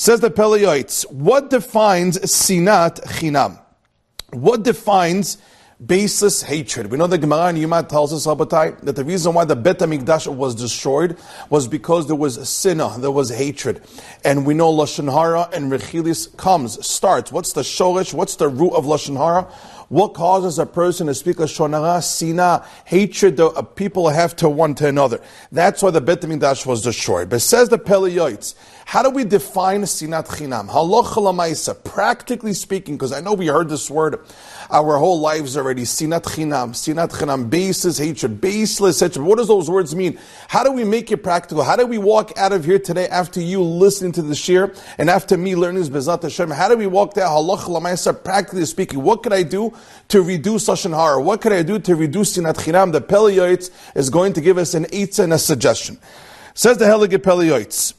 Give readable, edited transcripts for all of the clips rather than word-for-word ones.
Says the Peleiotes, what defines sinat chinam? What defines baseless hatred? We know the Gemara in Yuma tells us, Rabbatai, that the reason why the Bet HaMikdash was destroyed was because there was sinah, there was hatred. And we know Lashon Hara and Rechilis starts. What's the shoresh? What's the root of Lashon Hara? What causes a person to speak Lashon Hara? Sinah, hatred that people have to one to another. That's why the Bet HaMikdash was destroyed. But says the Peleiotes, how do we define sinat chinam? Halacha l'maisa, practically speaking, because I know we heard this word our whole lives already. Sinat chinam, baseless hatred, baseless hatred. What does those words mean? How do we make it practical? How do we walk out of here today after you listening to the shir and after me learning this Bezat Hashem? How do we walk there? Halacha l'maisa, practically speaking, what could I do to reduce Lashon Hara? What could I do to reduce sinat chinam? The Peleiotes is going to give us an eitzah and a suggestion. Says the Helige Peleiotes.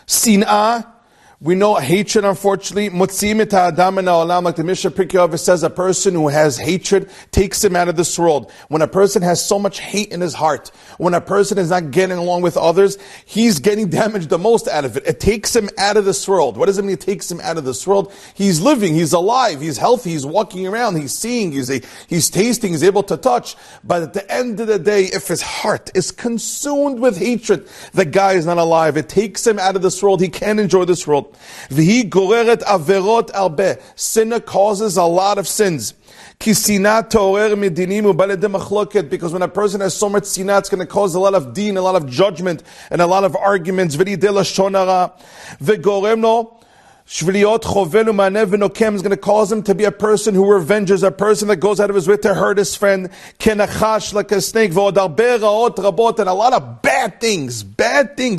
Sin'ah, we know hatred, unfortunately. Motziim et ha'adam min ha'olam, like the Mishnah Pirkei Avos says, a person who has hatred takes him out of this world. When a person has so much hate in his heart, when a person is not getting along with others, he's getting damaged the most out of it. It takes him out of this world. What does it mean it takes him out of this world? He's living, he's alive, he's healthy, he's walking around, he's seeing, he's tasting, he's able to touch. But at the end of the day, if his heart is consumed with hatred, the guy is not alive. It takes him out of this world. He can't enjoy this world. V'hi goreret averot arbeh. Sinner causes a lot of sins. Ki sinat torer medinim u'balei machloket. Because when a person has so much sinat, it's going to cause a lot of din, a lot of judgment, and a lot of arguments. V'li de lashon hara. V'goremno shviliot chovel u'manev v'nokem, is going to cause him to be a person who revenges, a person that goes out of his way to hurt his friend. Kenachash, like a snake. V'od arbeh raot rabot. And a lot of bad things,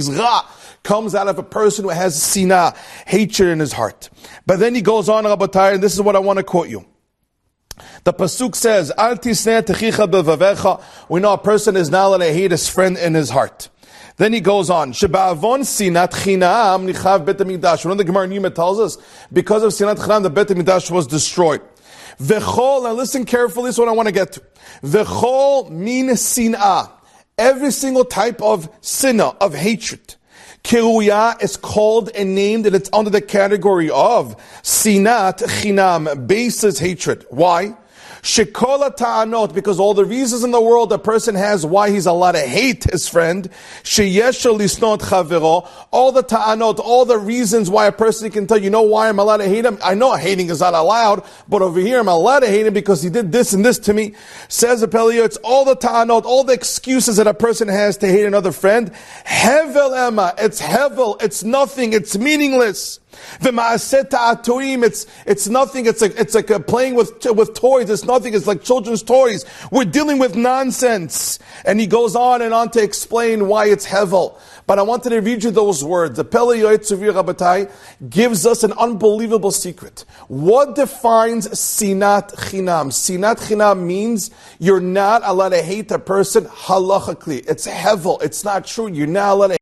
ra, comes out of a person who has sinah, hatred in his heart. But then he goes on, Rabbatai, and this is what I want to quote you. The pasuk says, Al tisneh techicha bevavecha. We know a person is not allowed to hate his friend in his heart. Then he goes on, Sheba'avon sinat chinam nichav bet hamikdash. One of the Gemara in Yuma tells us, because of sinat chinam, the bet hamikdash was destroyed. V'chol, and listen carefully, this is what I want to get to. V'chol min sinah. Every single type of sinah, of hatred. Kiruya is called and named, and it's under the category of sinat chinam, baseless hatred. Why? Shekola ta'anot, because all the reasons in the world a person has why he's allowed to hate his friend. Sheyesha lisnot chavero, all the ta'anot, all the reasons why a person can tell, you know why I'm allowed to hate him? I know hating is not allowed, but over here I'm allowed to hate him because he did this and this to me. Says the Pelio, it's all the ta'anot, all the excuses that a person has to hate another friend. Hevel Emma, it's hevel, it's nothing, it's meaningless. It's nothing. It's like playing with toys. It's nothing. It's like children's toys. We're dealing with nonsense. And he goes on and on to explain why it's hevel. But I wanted to read you those words. The Pele Yoetzuvi Rabbatai gives us an unbelievable secret. What defines sinat chinam? Sinat chinam means you're not allowed to hate a person halachically. It's hevel. It's not true. You're not allowed to